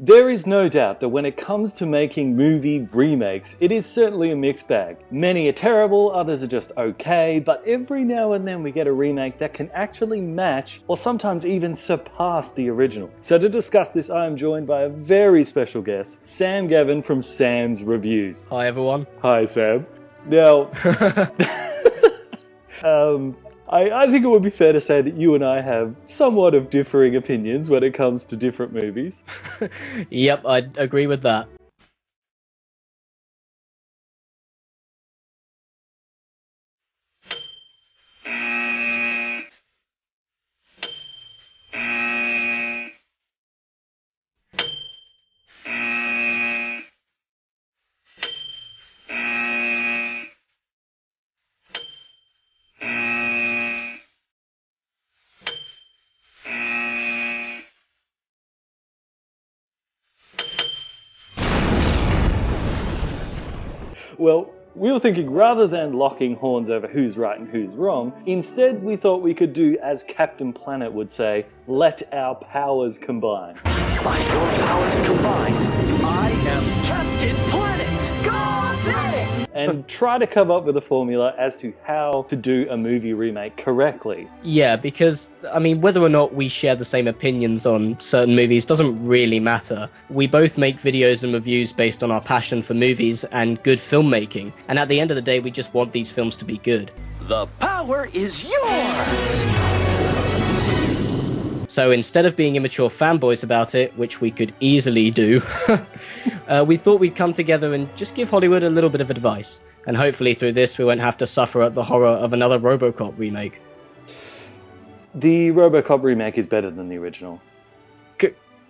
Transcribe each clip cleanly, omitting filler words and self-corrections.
There is no doubt that when it comes to making movie remakes, it is certainly a mixed bag. Many are terrible, others are just okay, but every now and then we get a remake that can actually match or sometimes even surpass the original. So to discuss this, I am joined by a very special guest, Sam Gavin from Sam's Reviews. Hi everyone. Hi Sam. Now, I think it would be fair to say that you and I have somewhat of differing opinions when it comes to different movies. Yep, I'd agree with that. Well, we were thinking rather than locking horns over who's right and who's wrong, instead we thought we could do as Captain Planet would say, let our powers combine. By your powers combined, I am Captain Planet! Go Planet! And try to come up with a formula as to how to do a movie remake correctly. Yeah, because, whether or not we share the same opinions on certain movies doesn't really matter. We both make videos and reviews based on our passion for movies and good filmmaking, and at the end of the day, we just want these films to be good. The power is yours! So instead of being immature fanboys about it, which we could easily do, we thought we'd come together and just give Hollywood a little bit of advice. And hopefully through this we won't have to suffer at the horror of another RoboCop remake. The RoboCop remake is better than the original.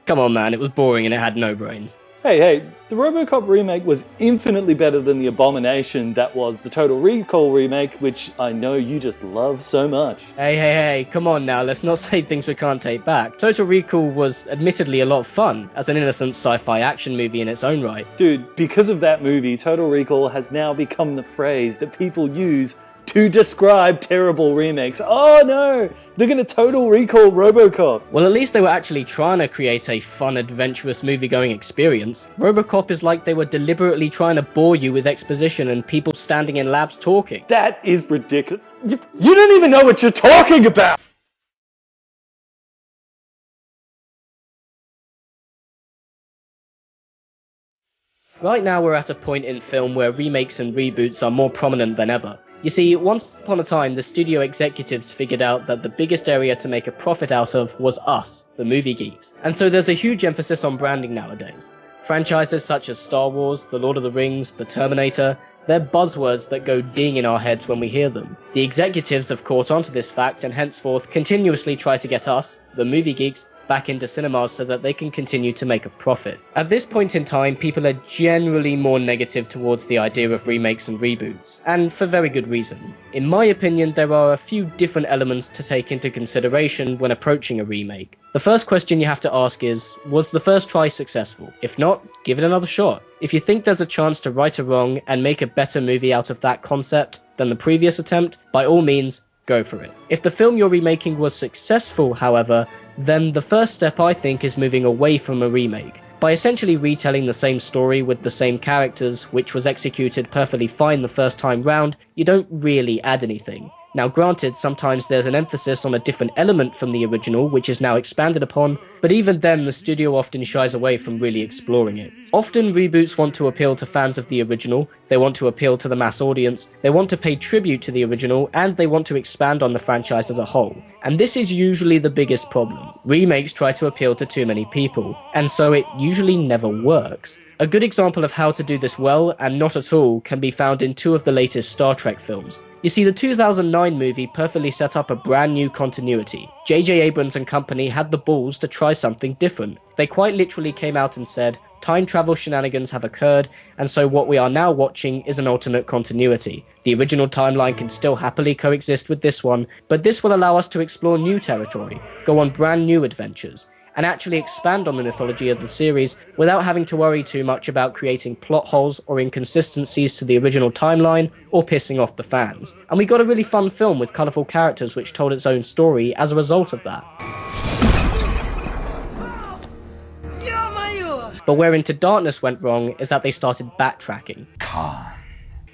Come on man, it was boring and it had no brains. Hey, the RoboCop remake was infinitely better than the abomination that was the Total Recall remake, which I know you just love so much. Hey, come on now, let's not say things we can't take back. Total Recall was admittedly a lot of fun, as an innocent sci-fi action movie in its own right. Dude, because of that movie, Total Recall has now become the phrase that people use to describe terrible remakes. Oh no, they're gonna Total Recall RoboCop. Well, at least they were actually trying to create a fun, adventurous movie-going experience. RoboCop is like they were deliberately trying to bore you with exposition and people standing in labs talking. That is ridiculous. You don't even know what you're talking about! Right now we're at a point in film where remakes and reboots are more prominent than ever. You see, once upon a time, the studio executives figured out that the biggest area to make a profit out of was us, the movie geeks. And so there's a huge emphasis on branding nowadays. Franchises such as Star Wars, The Lord of the Rings, The Terminator, they're buzzwords that go ding in our heads when we hear them. The executives have caught on to this fact and henceforth continuously try to get us, the movie geeks, back into cinemas so that they can continue to make a profit. At this point in time, people are generally more negative towards the idea of remakes and reboots, and for very good reason. In my opinion, there are a few different elements to take into consideration when approaching a remake. The first question you have to ask is, was the first try successful? If not, give it another shot. If you think there's a chance to right a wrong and make a better movie out of that concept than the previous attempt, by all means, go for it. If the film you're remaking was successful, however, then the first step I think is moving away from a remake. By essentially retelling the same story with the same characters, which was executed perfectly fine the first time round, you don't really add anything. Now granted, sometimes there's an emphasis on a different element from the original, which is now expanded upon, but even then the studio often shies away from really exploring it. Often reboots want to appeal to fans of the original, they want to appeal to the mass audience, they want to pay tribute to the original, and they want to expand on the franchise as a whole. And this is usually the biggest problem. Remakes try to appeal to too many people, and so it usually never works. A good example of how to do this well, and not at all, can be found in two of the latest Star Trek films. You see, the 2009 movie perfectly set up a brand new continuity. J.J. Abrams and company had the balls to try something different. They quite literally came out and said, time travel shenanigans have occurred, and so what we are now watching is an alternate continuity. The original timeline can still happily coexist with this one, but this will allow us to explore new territory, go on brand new adventures, and actually expand on the mythology of the series without having to worry too much about creating plot holes or inconsistencies to the original timeline or pissing off the fans. And we got a really fun film with colourful characters which told its own story as a result of that. Ё-моё! But where Into Darkness went wrong is that they started backtracking.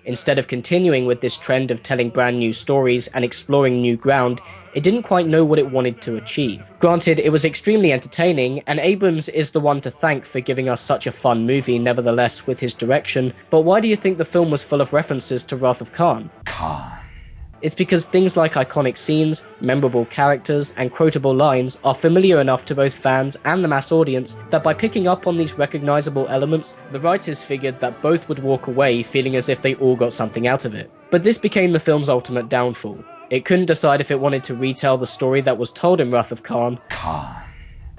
Instead of continuing with this trend of telling brand new stories and exploring new ground, it didn't quite know what it wanted to achieve. Granted, it was extremely entertaining, and Abrams is the one to thank for giving us such a fun movie nevertheless with his direction, but why do you think the film was full of references to Wrath of Khan? It's because things like iconic scenes, memorable characters, and quotable lines are familiar enough to both fans and the mass audience that by picking up on these recognizable elements, the writers figured that both would walk away feeling as if they all got something out of it. But this became the film's ultimate downfall. It couldn't decide if it wanted to retell the story that was told in Wrath of Khan,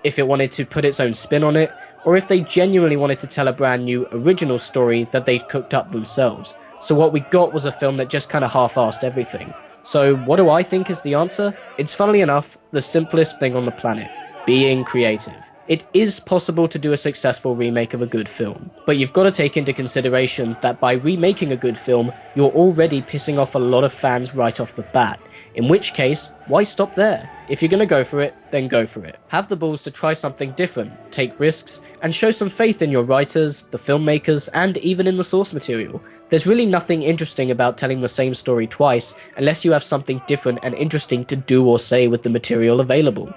if it wanted to put its own spin on it, or if they genuinely wanted to tell a brand new, original story that they'd cooked up themselves. So what we got was a film that just kinda half-assed everything. So what do I think is the answer? It's funnily enough, the simplest thing on the planet. Being creative. It is possible to do a successful remake of a good film, but you've got to take into consideration that by remaking a good film, you're already pissing off a lot of fans right off the bat. In which case, why stop there? If you're gonna go for it, then go for it. Have the balls to try something different, take risks, and show some faith in your writers, the filmmakers, and even in the source material. There's really nothing interesting about telling the same story twice, unless you have something different and interesting to do or say with the material available.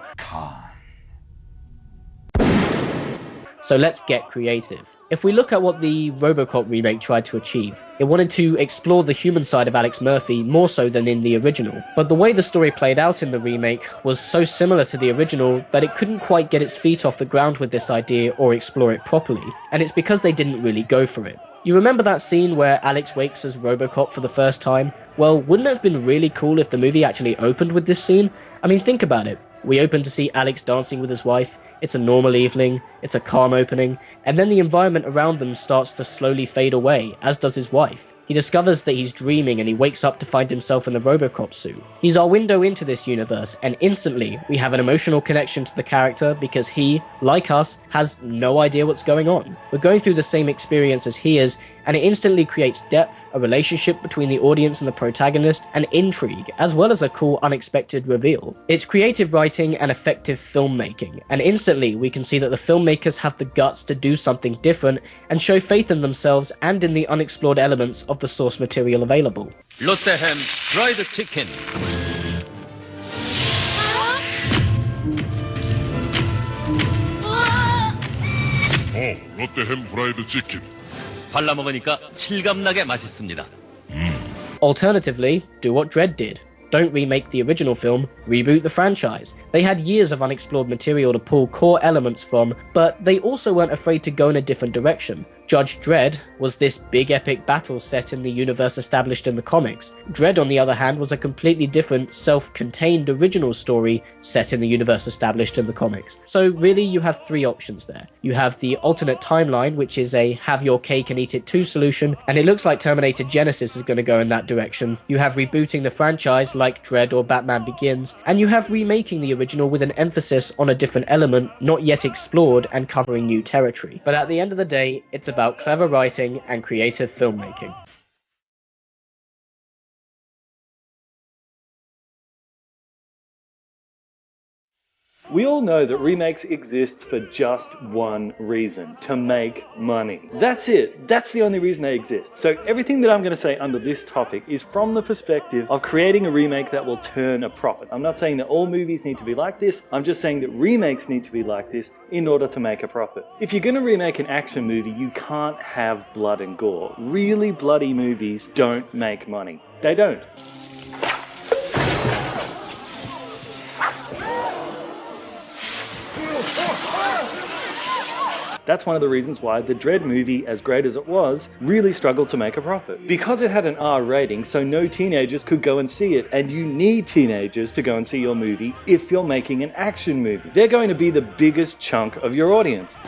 So let's get creative. If we look at what the RoboCop remake tried to achieve, it wanted to explore the human side of Alex Murphy more so than in the original. But the way the story played out in the remake was so similar to the original that it couldn't quite get its feet off the ground with this idea or explore it properly. And it's because they didn't really go for it. You remember that scene where Alex wakes as RoboCop for the first time? Well, wouldn't it have been really cool if the movie actually opened with this scene? I mean, think about it. We open to see Alex dancing with his wife. It's a normal evening, it's a calm opening, and then the environment around them starts to slowly fade away, as does his wife. He discovers that he's dreaming and he wakes up to find himself in the RoboCop suit. He's our window into this universe, and instantly we have an emotional connection to the character because he, like us, has no idea what's going on. We're going through the same experience as he is, and it instantly creates depth, a relationship between the audience and the protagonist, and intrigue, as well as a cool unexpected reveal. It's creative writing and effective filmmaking, and instantly we can see that the filmmakers have the guts to do something different and show faith in themselves and in the unexplored elements of the source material available. 롯데햄 프라이드 치킨. 롯데햄 프라이드 치킨. 발라 먹으니까 실감나게 맛있습니다. Alternatively, do what Dredd did. Don't remake the original film, reboot the franchise. They had years of unexplored material to pull core elements from, but they also weren't afraid to go in a different direction. Judge Dredd was this big epic battle set in the universe established in the comics. Dredd, on the other hand, was a completely different, self-contained original story set in the universe established in the comics. So really, you have three options there. You have the alternate timeline, which is a have your cake and eat it too solution, and it looks like Terminator Genesis is going to go in that direction. You have rebooting the franchise like Dredd or Batman Begins, and you have remaking the original with an emphasis on a different element not yet explored and covering new territory. But at the end of the day, it's about clever writing and creative filmmaking. We all know that remakes exist for just one reason, to make money. That's it. That's the only reason they exist. So everything that I'm going to say under this topic is from the perspective of creating a remake that will turn a profit. I'm not saying that all movies need to be like this. I'm just saying that remakes need to be like this in order to make a profit. If you're going to remake an action movie, you can't have blood and gore. Really bloody movies don't make money. They don't. That's one of the reasons why the Dredd movie, as great as it was, really struggled to make a profit. Because it had an R rating, so no teenagers could go and see it, and you need teenagers to go and see your movie if you're making an action movie. They're going to be the biggest chunk of your audience.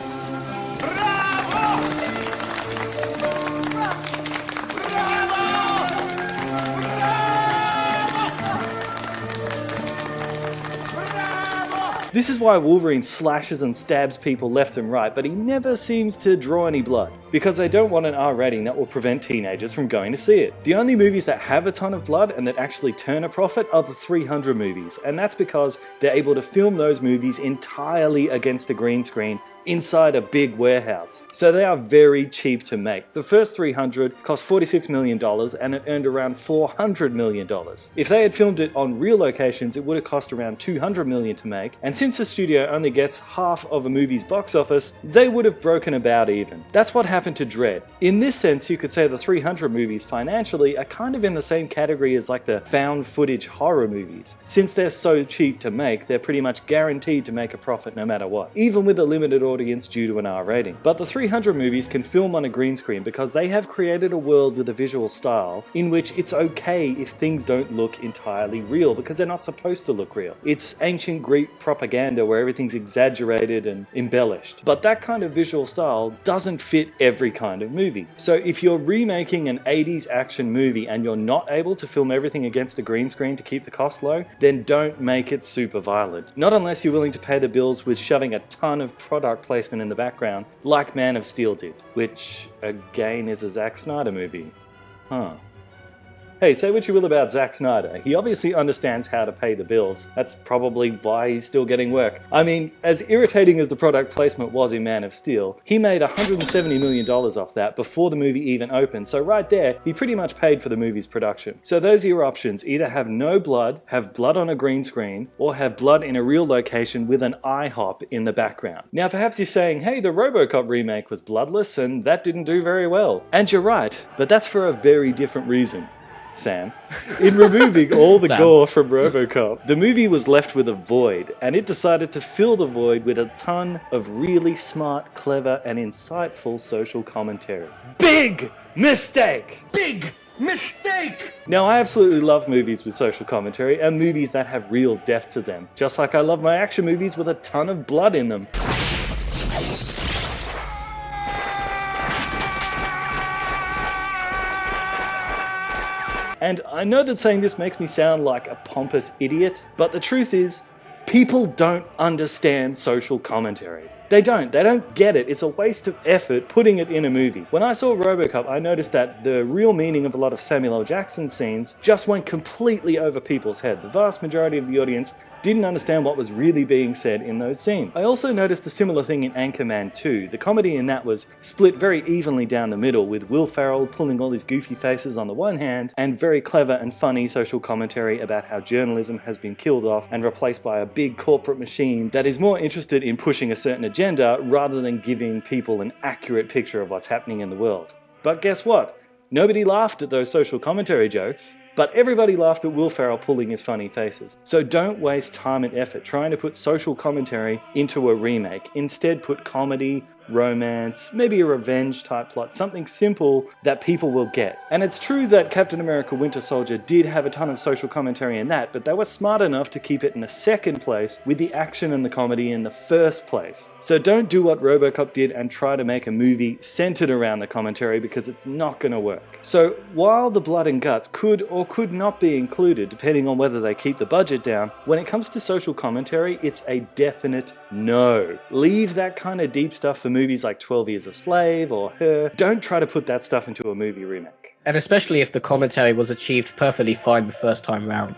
This is why Wolverine slashes and stabs people left and right, but he never seems to draw any blood. because they don't want an R rating that will prevent teenagers from going to see it. The only movies that have a ton of blood and that actually turn a profit are the 300 movies, and that's because they're able to film those movies entirely against a green screen inside a big warehouse. So they are very cheap to make. The first 300 cost $46 million and it earned around $400 million. If they had filmed it on real locations, it would have cost around $200 million to make, and since the studio only gets half of a movie's box office, they would have broken about even. That's what happened to Dredd. In this sense, you could say the 300 movies financially are kind of in the same category as like the found footage horror movies. Since they're so cheap to make, they're pretty much guaranteed to make a profit no matter what, even with a limited audience due to an R rating. But the 300 movies can film on a green screen because they have created a world with a visual style in which it's okay if things don't look entirely real because they're not supposed to look real. It's ancient Greek propaganda where everything's exaggerated and embellished. But that kind of visual style doesn't fit every kind of movie. So if you're remaking an 80s action movie and you're not able to film everything against a green screen to keep the cost low, then don't make it super violent. Not unless you're willing to pay the bills with shoving a ton of product placement in the background, like Man of Steel did, which again is a Zack Snyder movie. Huh. Hey, say what you will about Zack Snyder, he obviously understands how to pay the bills. That's probably why he's still getting work. I mean, as irritating as the product placement was in Man of Steel, he made $170 million off that before the movie even opened, so right there, he pretty much paid for the movie's production. So those are your options: either have no blood, have blood on a green screen, or have blood in a real location with an IHOP in the background. Now perhaps you're saying, hey, the RoboCop remake was bloodless and that didn't do very well. And you're right, but that's for a very different reason. Sam. In removing all the gore from RoboCop, the movie was left with a void, and it decided to fill the void with a ton of really smart, clever, and insightful social commentary. Big mistake! Big mistake! Now, I absolutely love movies with social commentary, and movies that have real depth to them, just like I love my action movies with a ton of blood in them. And I know that saying this makes me sound like a pompous idiot, but the truth is, people don't understand social commentary. They don't get it. It's a waste of effort putting it in a movie. When I saw RoboCop, I noticed that the real meaning of a lot of Samuel L. Jackson scenes just went completely over people's head. The vast majority of the audience didn't understand what was really being said in those scenes. I also noticed a similar thing in Anchorman 2. The comedy in that was split very evenly down the middle, with Will Ferrell pulling all his goofy faces on the one hand, and very clever and funny social commentary about how journalism has been killed off and replaced by a big corporate machine that is more interested in pushing a certain agenda rather than giving people an accurate picture of what's happening in the world. But guess what? Nobody laughed at those social commentary jokes, but everybody laughed at Will Ferrell pulling his funny faces. So don't waste time and effort trying to put social commentary into a remake. Instead, put comedy, romance, maybe a revenge type plot, something simple that people will get. And it's true that Captain America Winter Soldier did have a ton of social commentary in that, but they were smart enough to keep it in a second place with the action and the comedy in the first place. So don't do what RoboCop did and try to make a movie centered around the commentary, because it's not going to work. So while the blood and guts could or could not be included depending on whether they keep the budget down, when it comes to social commentary, it's a definite no. Leave that kind of deep stuff for movies like 12 Years a Slave or Her. Don't try to put that stuff into a movie remake. And especially if the commentary was achieved perfectly fine the first time round.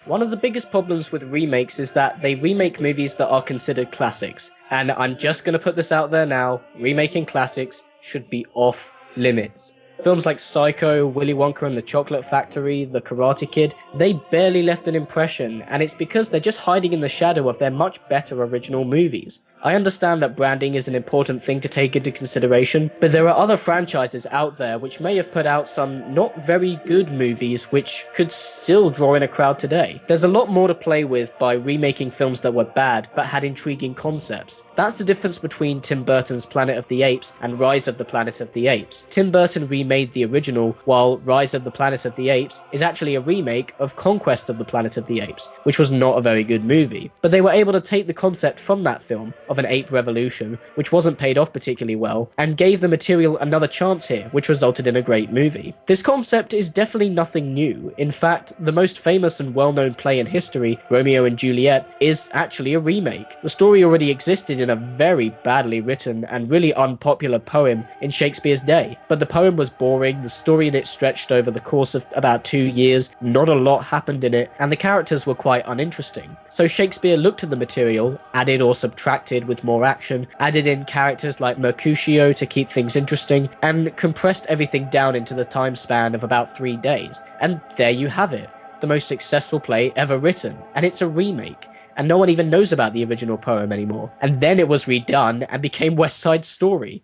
One of the biggest problems with remakes is that they remake movies that are considered classics. And I'm just going to put this out there now, remaking classics should be off limits. Films like Psycho, Willy Wonka and the Chocolate Factory, The Karate Kid, they barely left an impression, and it's because they're just hiding in the shadow of their much better original movies. I understand that branding is an important thing to take into consideration, but there are other franchises out there which may have put out some not very good movies which could still draw in a crowd today. There's a lot more to play with by remaking films that were bad but had intriguing concepts. That's the difference between Tim Burton's Planet of the Apes and Rise of the Planet of the Apes. Tim Burton remade the original, while Rise of the Planet of the Apes is actually a remake of Conquest of the Planet of the Apes, which was not a very good movie. But they were able to take the concept from that film, of an ape revolution, which wasn't paid off particularly well, and gave the material another chance here, which resulted in a great movie. This concept is definitely nothing new. In fact, the most famous and well-known play in history, Romeo and Juliet, is actually a remake. The story already existed in a very badly written and really unpopular poem in Shakespeare's day, but the poem was boring, the story in it stretched over the course of about 2 years, not a lot happened in it, and the characters were quite uninteresting. So Shakespeare looked at the material, added or subtracted with more action, added in characters like Mercutio to keep things interesting, and compressed everything down into the time span of about 3 days. And there you have it, the most successful play ever written, and it's a remake. And no one even knows about the original poem anymore. And then it was redone and became West Side Story.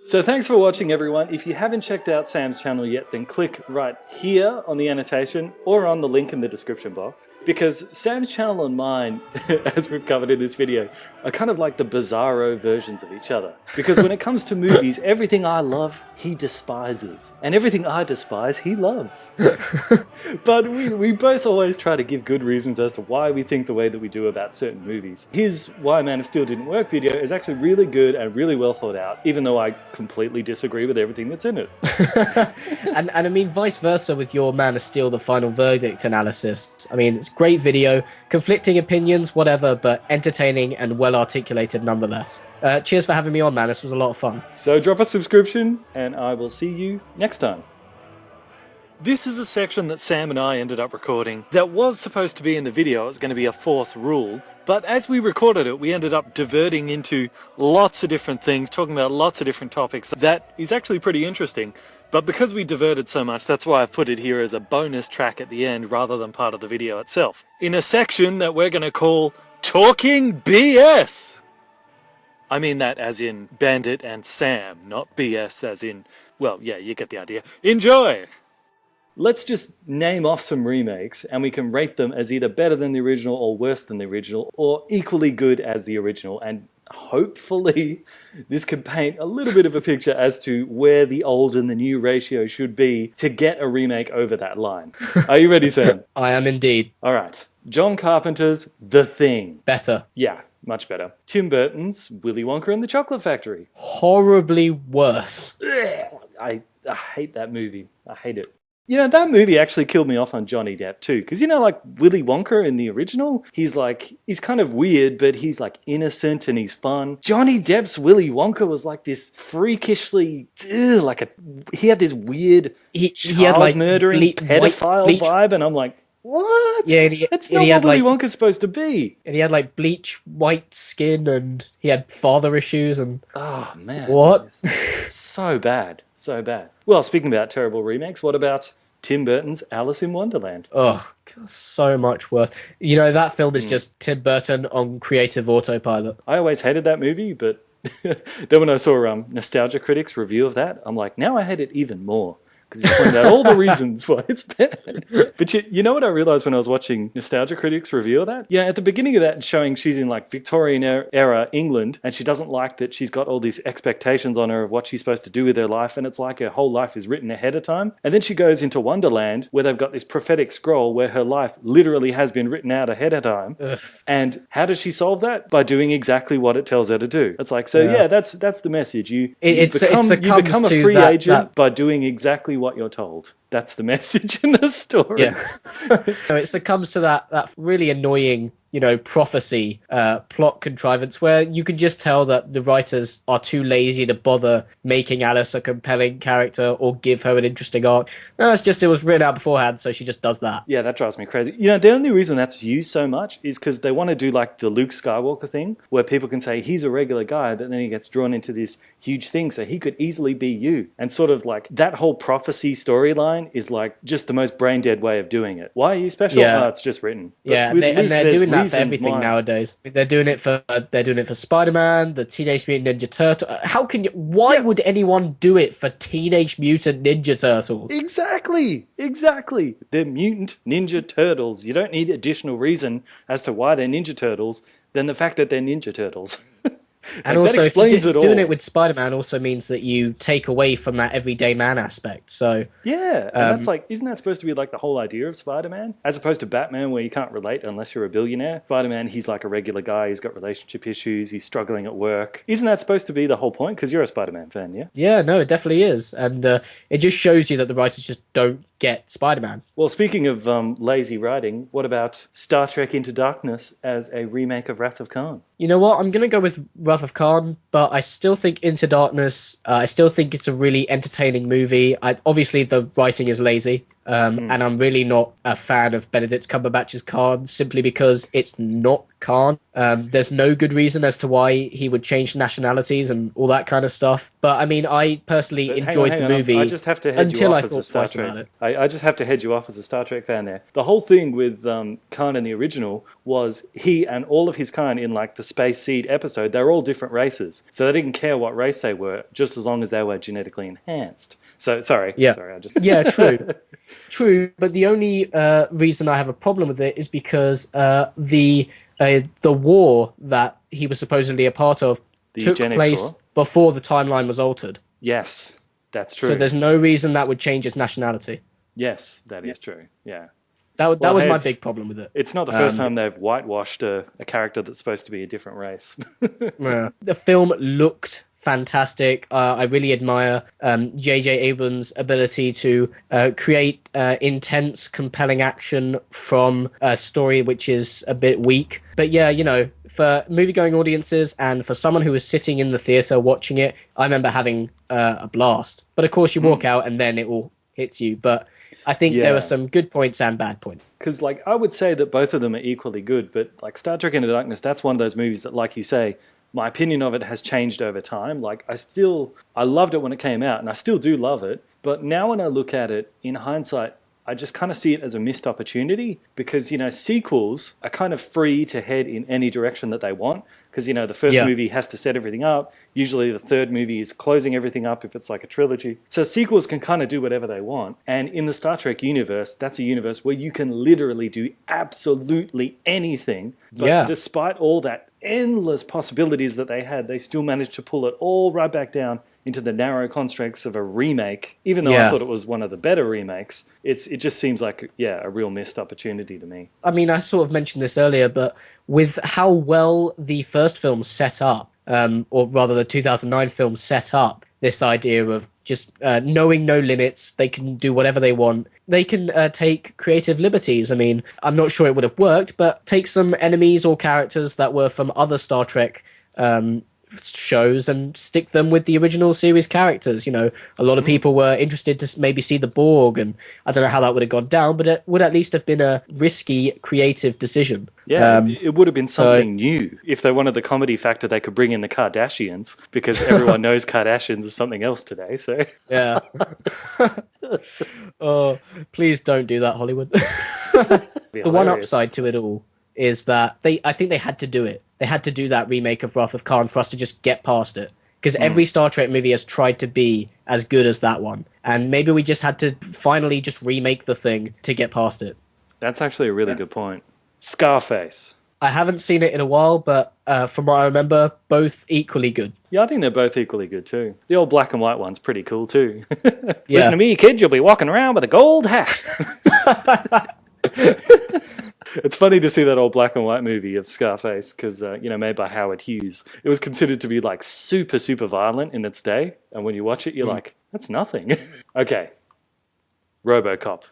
So thanks for watching, everyone. If you haven't checked out Sam's channel yet, then click right here on the annotation or on the link in the description box, because Sam's channel and mine, as we've covered in this video, are kind of like the bizarro versions of each other. Because when it comes to movies, everything I love, he despises. And everything I despise, he loves. But we both always try to give good reasons as to why we think the way that we do about certain movies. His Why Man of Steel Didn't Work video is actually really good and really well thought out, even though I completely disagree with everything that's in it. and I mean, vice versa with your Man of Steel, The Final Verdict analysis. I mean, it's great video, conflicting opinions, whatever, but entertaining and well articulated nonetheless. Cheers for having me on, man. This was a lot of fun. So drop a subscription, and I will see you next time. This is a section that Sam and I ended up recording that was supposed to be in the video. It was going to be a fourth rule. But as we recorded it, we ended up diverting into lots of different things, talking about lots of different topics. That is actually pretty interesting. But because we diverted so much, that's why I've put it here as a bonus track at the end rather than part of the video itself. In a section that we're going to call Talking BS. I mean that as in Bandit and Sam, not BS as in, well, yeah, you get the idea. Enjoy! Let's just name off some remakes and we can rate them as either better than the original or worse than the original or equally good as the original, and hopefully this can paint a little bit of a picture as to where the old and the new ratio should be to get a remake over that line. Are you ready, Sam? I am indeed. Alright. John Carpenter's The Thing. Better. Yeah, much better. Tim Burton's Willy Wonka and the Chocolate Factory. Horribly worse. I hate that movie. I hate it. You know, that movie actually killed me off on Johnny Depp too, because you know, like Willy Wonka in the original, he's kind of weird, but he's like innocent and he's fun. Johnny Depp's Willy Wonka was like this freakishly, he had this weird he had like murdering pedophile vibe, and I'm like, what? Yeah, that's not what Willy Wonka's supposed to be. And he had like bleach white skin, and he had father issues, and oh man, what? So bad. So bad. Well, speaking about terrible remakes, what about Tim Burton's Alice in Wonderland? Oh, God, so much worse. You know, that film is just Tim Burton on creative autopilot. I always hated that movie, but then when I saw Nostalgia Critic's review of that, I'm like, now I hate it even more. Because he's pointed out all the reasons why it's bad. But you know what I realised when I was watching Nostalgia Critics review of that? Yeah, at the beginning of that, showing she's in like Victorian era England, and she doesn't like that she's got all these expectations on her of what she's supposed to do with her life, and it's like her whole life is written ahead of time. And then she goes into Wonderland, where they've got this prophetic scroll where her life literally has been written out ahead of time. Ugh. And how does she solve that? By doing exactly what it tells her to do. It's like, so yeah, that's the message. You become a free agent by doing exactly what you're told. That's the message in the story. Yeah. So it succumbs to that really annoying, prophecy plot contrivance where you can just tell that the writers are too lazy to bother making Alice a compelling character or give her an interesting arc. No, it's just it was written out beforehand, so she just does that. Yeah, that drives me crazy. The only reason that's used so much is because they want to do like the Luke Skywalker thing, where people can say he's a regular guy, but then he gets drawn into this huge thing, so he could easily be you. And sort of like that whole prophecy storyline is like just the most brain dead way of doing it. Why are you special? Yeah. Oh, it's just written. But Yeah, with and Luke, they're there's doing that for reasons everything why. nowadays. They're doing it for Spider-Man, the Teenage Mutant Ninja Turtle. Why would anyone do it for Teenage Mutant Ninja Turtles? Exactly. They're mutant ninja turtles. You don't need additional reason as to why they're ninja turtles than the fact that they're ninja turtles. And Like, also, that explains if it all. doing it with Spider-Man also means that you take away from that everyday man aspect. So Yeah, and that's like, isn't that supposed to be like the whole idea of Spider-Man? As opposed to Batman, where you can't relate unless you're a billionaire. Spider-Man, he's like a regular guy, he's got relationship issues, he's struggling at work. Isn't that supposed to be the whole point? Because you're a Spider-Man fan, yeah? yeah, no, it definitely is, and it just shows you that the writers just don't get Spider-Man. Well, speaking of lazy writing, what about Star Trek Into Darkness as a remake of Wrath of Khan? You know what? I'm going to go with Wrath of Khan, but I still think Into Darkness, I still think it's a really entertaining movie. Obviously, the writing is lazy, and I'm really not a fan of Benedict Cumberbatch's Khan, simply because it's not Khan. There's no good reason as to why he would change nationalities and all that kind of stuff. But, I mean, I personally enjoyed the movie I just have to head until you I off as a thought Star twice about Trek. it. I just have to head you off as a Star Trek fan there. The whole thing with Khan in the original was he and all of his kind in like the Space Seed episode, they were all different races. So they didn't care what race they were, just as long as they were genetically enhanced. So, sorry. I just... Yeah, true. True, but the only reason I have a problem with it is because the war that he was supposedly a part of took Eugenics place War? before the timeline was altered. Yes, that's true. So there's no reason that would change his nationality. Yes, that is true. Yeah. That Well, was hey, my it's- big problem with it. It's not the first time they've whitewashed a character that's supposed to be a different race. Yeah. The film looked fantastic. I really admire J.J. Abrams' ability to create intense, compelling action from a story which is a bit weak. But yeah, for movie-going audiences and for someone who was sitting in the theatre watching it, I remember having a blast. But of course, you walk out and then it all hits you. But I think there Yeah. are some good points and bad points. Because, like, I would say that both of them are equally good, but, like, Star Trek Into Darkness, that's one of those movies that, like you say, my opinion of it has changed over time. Like, I loved it when it came out, and I still do love it, but now when I look at it, in hindsight, I just kind of see it as a missed opportunity because, sequels are kind of free to head in any direction that they want because, the first movie has to set everything up. Usually the third movie is closing everything up if it's like a trilogy. So sequels can kind of do whatever they want. And in the Star Trek universe, that's a universe where you can literally do absolutely anything. But despite all that endless possibilities that they had, they still managed to pull it all right back down into the narrow constraints of a remake. Even though I thought it was one of the better remakes, it just seems like, a real missed opportunity to me. I mean, I sort of mentioned this earlier, but with how well the first film set up, or rather the 2009 film set up this idea of just knowing no limits, they can do whatever they want. They can take creative liberties. I mean, I'm not sure it would have worked, but take some enemies or characters that were from other Star Trek shows and stick them with the original series characters. A lot of people were interested to maybe see the Borg, and I don't know how that would have gone down, but it would at least have been a risky creative decision. Yeah, it would have been something new. If they wanted the comedy factor, they could bring in the Kardashians, because everyone knows Kardashians is something else today, so... Yeah. Oh, please don't do that, Hollywood. The one upside to it all is that I think they had to do it. They had to do that remake of Wrath of Khan for us to just get past it. Because every Star Trek movie has tried to be as good as that one. And maybe we just had to finally just remake the thing to get past it. That's actually a really good point. Scarface. I haven't seen it in a while, but from what I remember, both equally good. Yeah, I think they're both equally good too. The old black and white one's pretty cool too. Listen to me, kid, you'll be walking around with a gold hat. It's funny to see that old black and white movie of Scarface because, made by Howard Hughes. It was considered to be like super, super violent in its day. And when you watch it, you're like, that's nothing. Okay. RoboCop.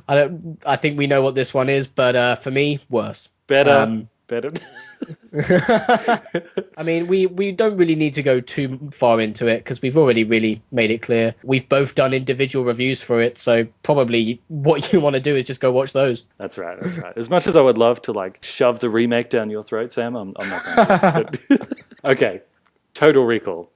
I think we know what this one is, but for me, worse. Better. I mean, we don't really need to go too far into it because we've already really made it clear. We've both done individual reviews for it, so probably what you want to do is just go watch those. That's right. As much as I would love to like shove the remake down your throat, Sam, I'm not going to. Okay, Total Recall.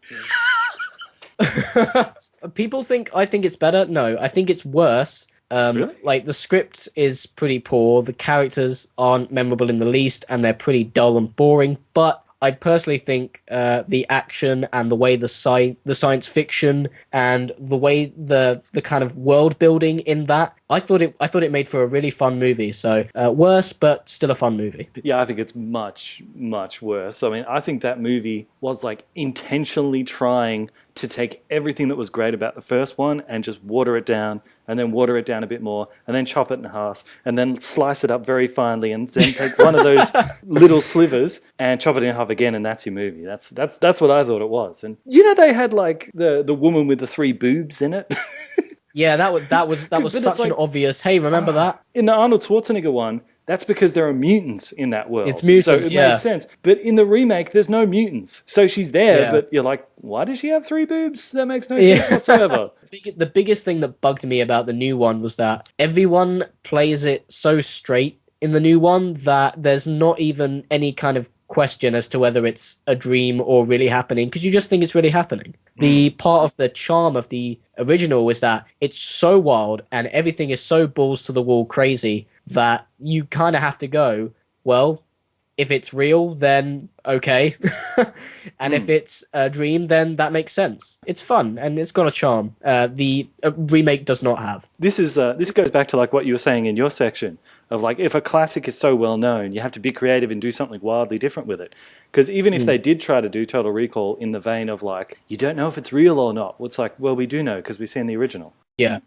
People think I think it's better. No, I think it's worse. Really? Like, the script is pretty poor, the characters aren't memorable in the least, and they're pretty dull and boring, but I personally think the action and the way the science fiction and the way the kind of world building in that, I thought it made for a really fun movie. So worse, but still a fun movie. Yeah, I think it's much, much worse. I mean, I think that movie was like intentionally trying to take everything that was great about the first one and just water it down, and then water it down a bit more, and then chop it in half, and then slice it up very finely, and then take one of those little slivers and chop it in half again, and that's your movie. That's what I thought it was. And you know, they had like the woman with the 3 boobs in it. Yeah, that was such an obvious. Hey, remember that? In the Arnold Schwarzenegger one, that's because there are mutants in that world. It's mutants, so it made sense. But in the remake, there's no mutants. So she's there, but you're like, why does she have 3 boobs? That makes no sense whatsoever. The biggest thing that bugged me about the new one was that everyone plays it so straight in the new one that there's not even any kind of question as to whether it's a dream or really happening, because you just think it's really happening. The part of the charm of the original was that it's so wild and everything is so balls to the wall crazy that you kind of have to go, well, if it's real, then okay. And if it's a dream, then that makes sense. It's fun and it's got a charm. The remake does not have. This goes back to like what you were saying in your section of like, if a classic is so well known, you have to be creative and do something wildly different with it. Because even if they did try to do Total Recall in the vein of like, you don't know if it's real or not, well, it's like, well, we do know because we've seen the original. Yeah.